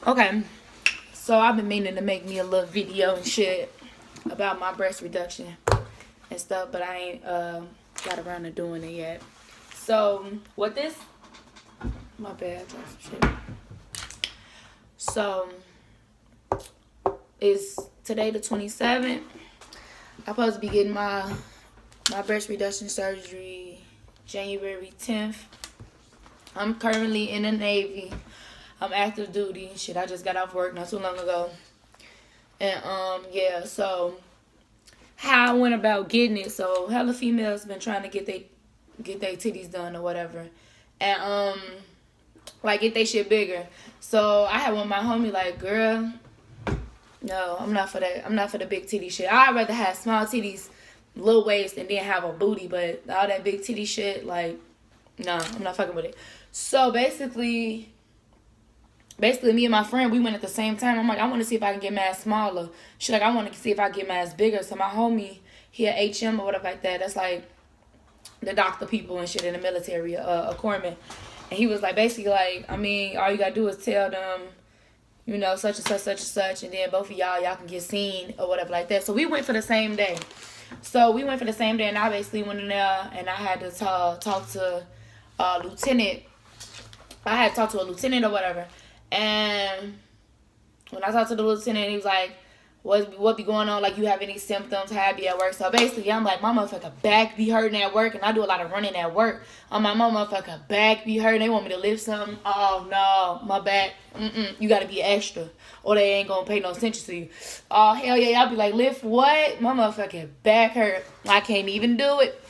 Okay, so I've been meaning to make me a little video and shit about my breast reduction and stuff, but I ain't got around to doing it yet. So what this? My bad, I dropped some shit. So it's today the 27th. I'm supposed to be getting my breast reduction surgery January 10th. I'm currently in the Navy. I'm active duty. Shit, I just got off work not too long ago. And yeah, so how I went about getting it. So hella females been trying to get they titties done or whatever. And like get they shit bigger. So I had one my homie like, girl, no, I'm not for that. I'm not for the big titty shit. I'd rather have small titties, little waist, and then have a booty. But all that big titty shit, like, no, I'm not fucking with it. So basically, me and my friend, we went at the same time. I'm like, I want to see if I can get my ass smaller. She's like, I want to see if I can get my ass bigger. So my homie, he at HM or whatever like that. That's like the doctor people and shit in the military, a corpsman. And he was like, basically like, I mean, all you got to do is tell them, you know, such and such, such and such. And then both of y'all can get seen or whatever like that. So we went for the same day. And I basically went in there and I had to talk to a lieutenant. I had to talk to a lieutenant or whatever. And when I talked to the lieutenant, he was like, what be going on? Like, you have any symptoms? How I be at work? So basically, I'm like, my motherfucker back be hurting at work. And I do a lot of running at work. I'm like, my motherfucker back be hurting. They want me to lift something. Oh, no, my back. You got to be extra. Or they ain't going to pay no attention to you. Oh, hell yeah. Y'all be like, lift what? My motherfucking back hurt. I can't even do it.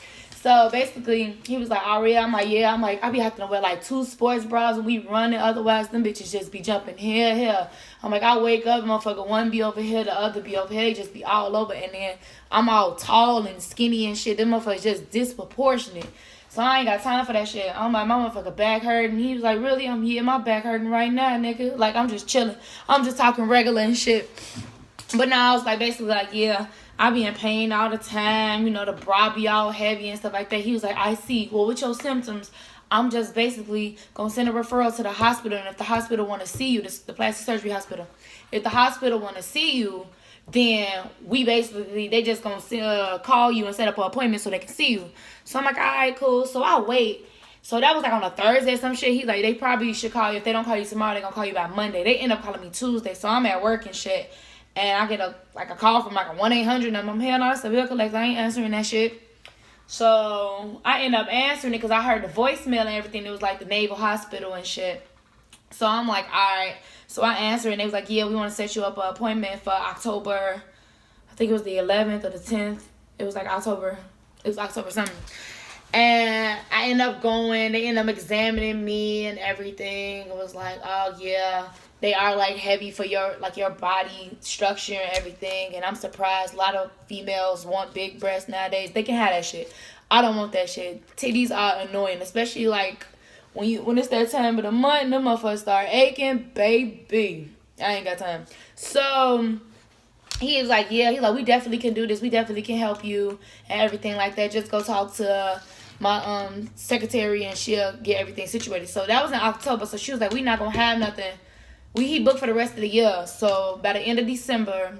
So basically, he was like, oh, yeah. I'm like, yeah. I'm like, I be having to wear like 2 sports bras when we running. Otherwise, them bitches just be jumping here. I'm like, I wake up, motherfucker, one be over here, the other be over here. They just be all over. And then I'm all tall and skinny and shit. Them motherfuckers just disproportionate. So I ain't got time for that shit. I'm like, my motherfucker back hurting. He was like, really? My back hurting right now, nigga. Like, I'm just chilling. I'm just talking regular and shit. But now I was like, basically like, yeah, I be in pain all the time. You know, the bra be all heavy and stuff like that. He was like, I see. Well, with your symptoms, I'm just basically going to send a referral to the hospital. And if the hospital want to see you, this is the plastic surgery hospital. If the hospital want to see you, then they just going to call you and set up an appointment so they can see you. So I'm like, all right, cool. So I wait. So that was like on a Thursday or some shit. He's like, they probably should call you. If they don't call you tomorrow, they're going to call you by Monday. They end up calling me Tuesday. So I'm at work and shit. And I get a call from like a 1-800 number. I'm hell no, that's a bill collector. I ain't answering that shit. So I end up answering it because I heard the voicemail and everything. It was like the Naval Hospital and shit. So I'm like, all right. So I answered and they was like, yeah, we want to set you up an appointment for October. I think it was the 11th or the 10th. It was like October. It was October something. And I end up going. They end up examining me and everything. It was like, oh yeah, they are like heavy for your body structure and everything. And I'm surprised a lot of females want big breasts nowadays. They can have that shit. I don't want that shit. Titties are annoying, especially like when it's that time of the month. Them motherfuckers start aching, baby. I ain't got time. So he was like, yeah, we definitely can do this. We definitely can help you and everything like that. Just go talk to my secretary and she'll get everything situated. So that was in October. So she was like, we not gonna have nothing. He booked for the rest of the year. So by the end of December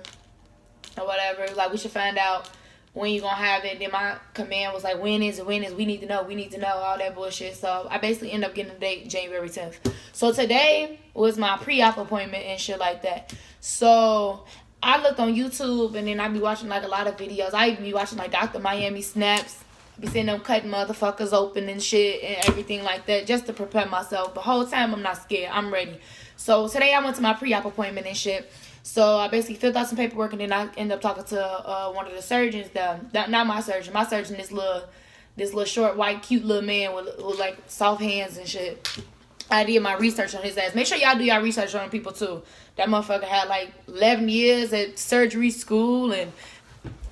or whatever, like we should find out when you gonna have it. Then my command was like, when is it? We need to know, all that bullshit. So I basically end up getting the date January 10th. So today was my pre-op appointment and shit like that. So I looked on YouTube and then I be watching like a lot of videos. I even be watching like Dr. Miami Snaps. Be seeing them cutting motherfuckers open and shit and everything like that just to prepare myself. The whole time I'm not scared. I'm ready. So today I went to my pre-op appointment and shit. So I basically filled out some paperwork and then I ended up talking to one of the surgeons. Not my surgeon. My surgeon, this little short, white, cute little man with like soft hands and shit. I did my research on his ass. Make sure y'all do y'all research on people too. That motherfucker had like 11 years at surgery school and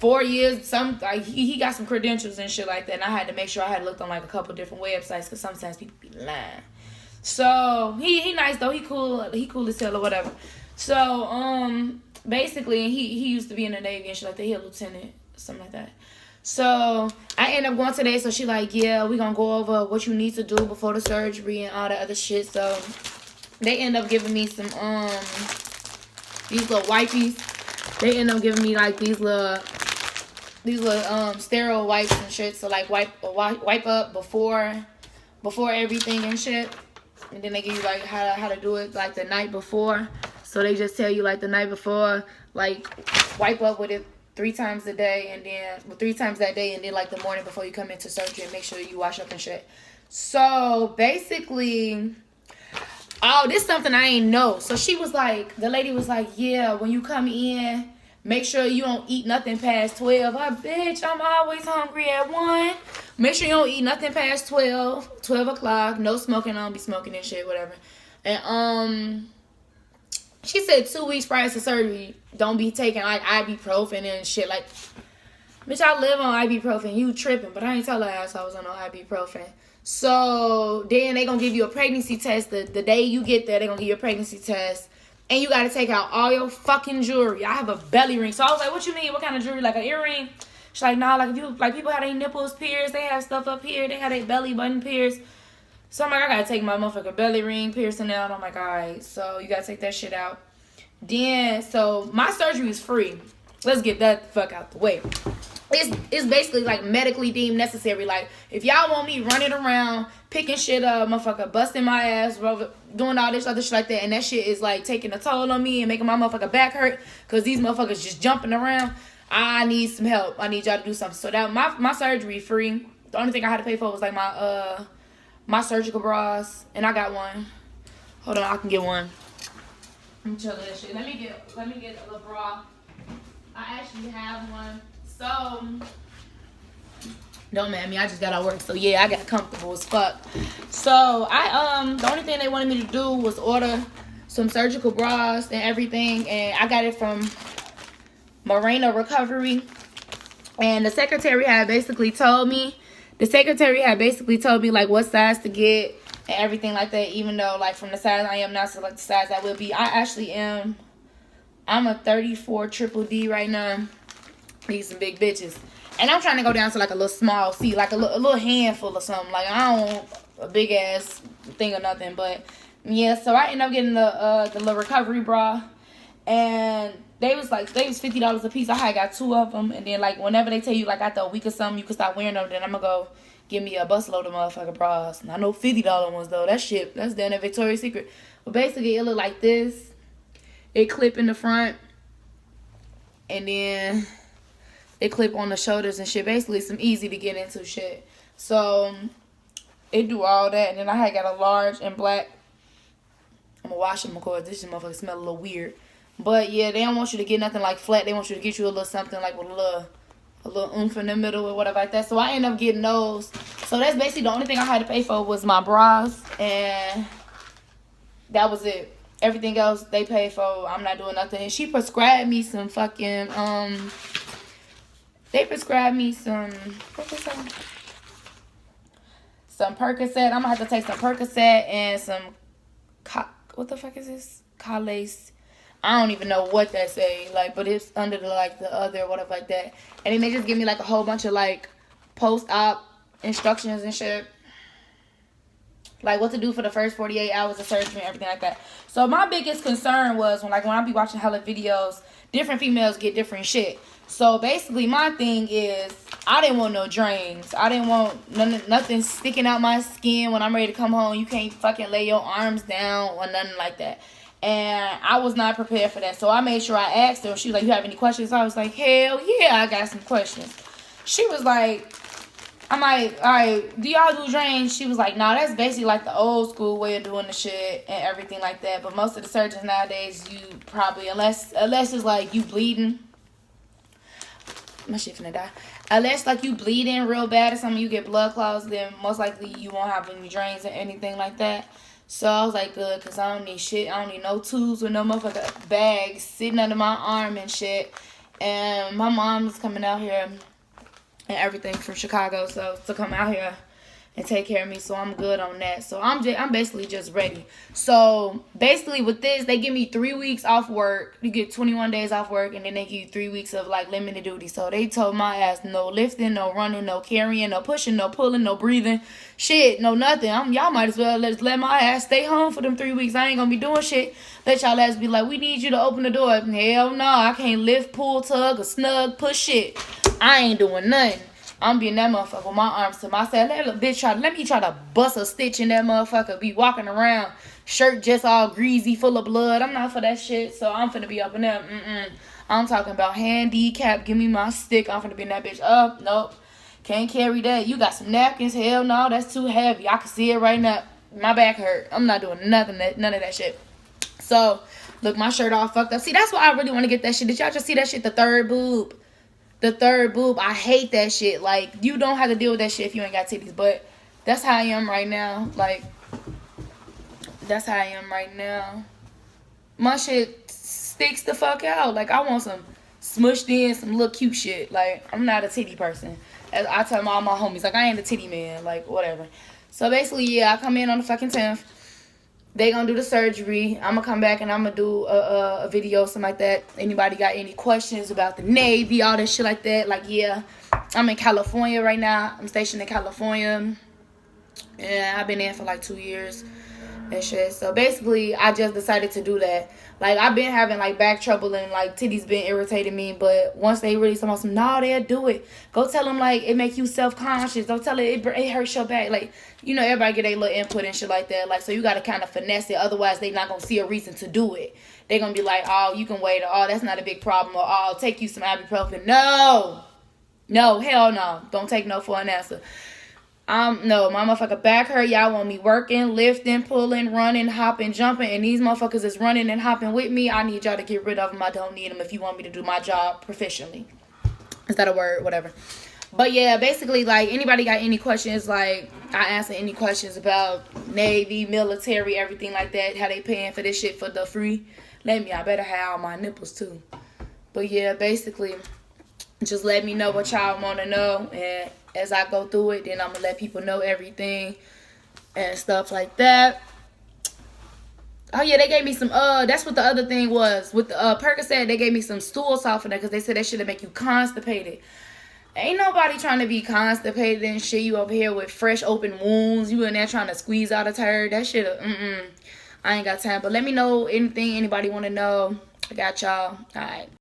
4 years. He got some credentials and shit like that. And I had to make sure I had looked on like a couple different websites because sometimes people be lying. So he nice though. He cool as hell or whatever. So basically he used to be in the Navy and shit like that. He a lieutenant, something like that. So I end up going today. So she like, yeah, we gonna go over what you need to do before the surgery and all that other shit. So they end up giving me some these little wipies. They end up giving me like these little sterile wipes and shit. So like wipe up before everything and shit. And then they give you like how to do it like the night before. So they just tell you like the night before, like wipe up with it 3 times a day, and then 3 times that day, and then like the morning before you come into surgery, and make sure you wash up and shit. So basically, oh, this is something I ain't know. So she was like, the lady was like, yeah, when you come in, make sure you don't eat nothing past 12. Bitch, I'm always hungry at 1. Make sure you don't eat nothing past 12 o'clock. No smoking. I don't be smoking and shit, whatever. And she said 2 weeks prior to surgery, don't be taking like ibuprofen and shit. Like, bitch, I live on ibuprofen. You tripping, but I ain't tell her ass I was on no ibuprofen. So then they gonna give you a pregnancy test. The day you get there, they gonna give you a pregnancy test. And you gotta take out all your fucking jewelry. I have a belly ring. So I was like, what you mean? What kind of jewelry? Like an earring? She's like, nah, like if you like people have their nipples pierced, they have stuff up here, they have their belly button pierced. So I'm like, I gotta take my motherfucking belly ring piercing out. I'm like, alright, so you gotta take that shit out. Then so my surgery is free. Let's get that fuck out the way. It's basically like medically deemed necessary. Like if y'all want me running around, picking shit up, motherfucker, busting my ass, doing all this other shit like that, and that shit is like taking a toll on me and making my motherfucker back hurt because these motherfuckers just jumping around, I need some help. I need y'all to do something. So that my surgery free. The only thing I had to pay for was like my surgical bras, and I got one. Hold on, I can get one. I'm chilling that shit. Let me get a little bra. I actually have one. So, don't mind me, I just got out of work. So yeah, I got comfortable as fuck. So the only thing they wanted me to do was order some surgical bras and everything, and I got it from Moreno Recovery. And the secretary had basically told me like what size to get and everything like that, even though like from the size I am now to like the size I will be. I'm a 34 triple D right now. These some big bitches. And I'm trying to go down to like a little small C, like a little handful or something. Like I don't want a big ass thing or nothing. But yeah, so I ended up getting the little recovery bra. And they was $50 a piece. I had got 2 of them. And then like whenever they tell you like after a week or something you can stop wearing them, then I'm gonna go give me a busload of motherfucking bras. And I know $50 ones though. That's down at Victoria's Secret. But basically it look like this. It clip in the front. And then it clip on the shoulders and shit. Basically some easy to get into shit. So it do all that. And then I had got a large and black. I'm gonna wash them of course. This motherfucker smell a little weird. But yeah, they don't want you to get nothing like flat. They want you to get you a little something like with a little oomph in the middle or whatever like that. So I ended up getting those. So that's basically the only thing I had to pay for was my bras. And that was it. Everything else they paid for. I'm not doing nothing. And she prescribed me some fucking they prescribed me some Percocet. I'm gonna have to take some Percocet and some what the fuck is this? Calace. I don't even know what that say, like, but it's under the other whatever like that. And then they just give me like a whole bunch of like post-op instructions and shit, like what to do for the first 48 hours of surgery and everything like that. So my biggest concern was when I be watching hella videos, different females get different shit. So basically my thing is I didn't want no drains. I didn't want nothing sticking out my skin when I'm ready to come home. You can't fucking lay your arms down or nothing like that. And I was not prepared for that. So I made sure I asked her. She was like, you have any questions? So I was like, hell yeah, I got some questions. She was like, I'm like, all right, do y'all do drains? She was like, nah, that's basically like the old school way of doing the shit and everything like that. But most of the surgeons nowadays, you probably, unless it's like you bleeding. My shit finna die. Unless like you bleeding real bad or something, you get blood clots, then most likely you won't have any drains or anything like that. So I was like, good, because I don't need shit. I don't need no tubes with no motherfucking bags sitting under my arm and shit. And my mom's coming out here and everything from Chicago, so to come out here and take care of me, so I'm good on that. So I'm basically just ready. So basically with this, they give me 3 weeks off work. You get 21 days off work, and then they give you 3 weeks of like limited duty. So they told my ass no lifting, no running, no carrying, no pushing, no pulling, no breathing, shit, no nothing. Y'all might as well just let my ass stay home for them 3 weeks. I ain't gonna be doing shit. Let y'all ass be like, we need you to open the door. Hell no, I can't lift, pull, tug, or snug, push shit. I ain't doing nothing. I'm being that motherfucker with my arms to myself. Let me try to bust a stitch in that motherfucker. Be walking around, shirt just all greasy, full of blood. I'm not for that shit, so I'm finna be up in there. I'm talking about handicap. Give me my stick. I'm finna be in that bitch. Nope. Can't carry that. You got some napkins? Hell no, that's too heavy. I can see it right now. My back hurt. I'm not doing none of that shit. So, look, my shirt all fucked up. See, that's why I really want to get that shit. Did y'all just see that shit? The third boob. The third boob. I hate that shit. Like, you don't have to deal with that shit if you ain't got titties. But that's how I am right now. Like, that's how I am right now. My shit sticks the fuck out. Like, I want some smushed in, some little cute shit. Like, I'm not a titty person. As I tell all my homies, like, I ain't a titty man. Like, whatever. So, basically, yeah, I come in on the fucking 10th. They gonna do the surgery. I'm gonna come back and I'm gonna do a video, something like that. Anybody got any questions about the Navy, all that shit like that? Like, yeah, I'm in California right now. I'm stationed in California. And I've been in for like 2 years and shit. So basically, I just decided to do that. Like, I've been having like back trouble and like titties been irritating me. But once they really tell me, no, they'll do it. Go tell them like it make you self-conscious. Don't tell it hurts your back. Like, you know, everybody get a little input and shit like that. Like, so you got to kind of finesse it. Otherwise, they not going to see a reason to do it. They going to be like, oh, you can wait. Or, oh, that's not a big problem. Or, oh, I'll take you some ibuprofen. No. No, hell no. Don't take no for an answer. No, my motherfucker back hurt. Y'all want me working, lifting, pulling, running, hopping, jumping. And these motherfuckers is running and hopping with me. I need y'all to get rid of them. I don't need them if you want me to do my job proficiently. Is that a word? Whatever. But yeah, basically, like, anybody got any questions, like, I answer any questions about Navy, military, everything like that, how they paying for this shit for the free, let me, I better have all my nipples, too. But yeah, basically, just let me know what y'all want to know, and as I go through it, then I'm going to let people know everything and stuff like that. Oh, yeah, they gave me some, that's what the other thing was. With the Percocet, they gave me some stool softener because they said that shit'll make you constipated. Ain't nobody trying to be constipated and shit. You over here with fresh open wounds. You in there trying to squeeze out a turd. That shit, I ain't got time. But let me know anything anybody want to know. I got y'all. All right.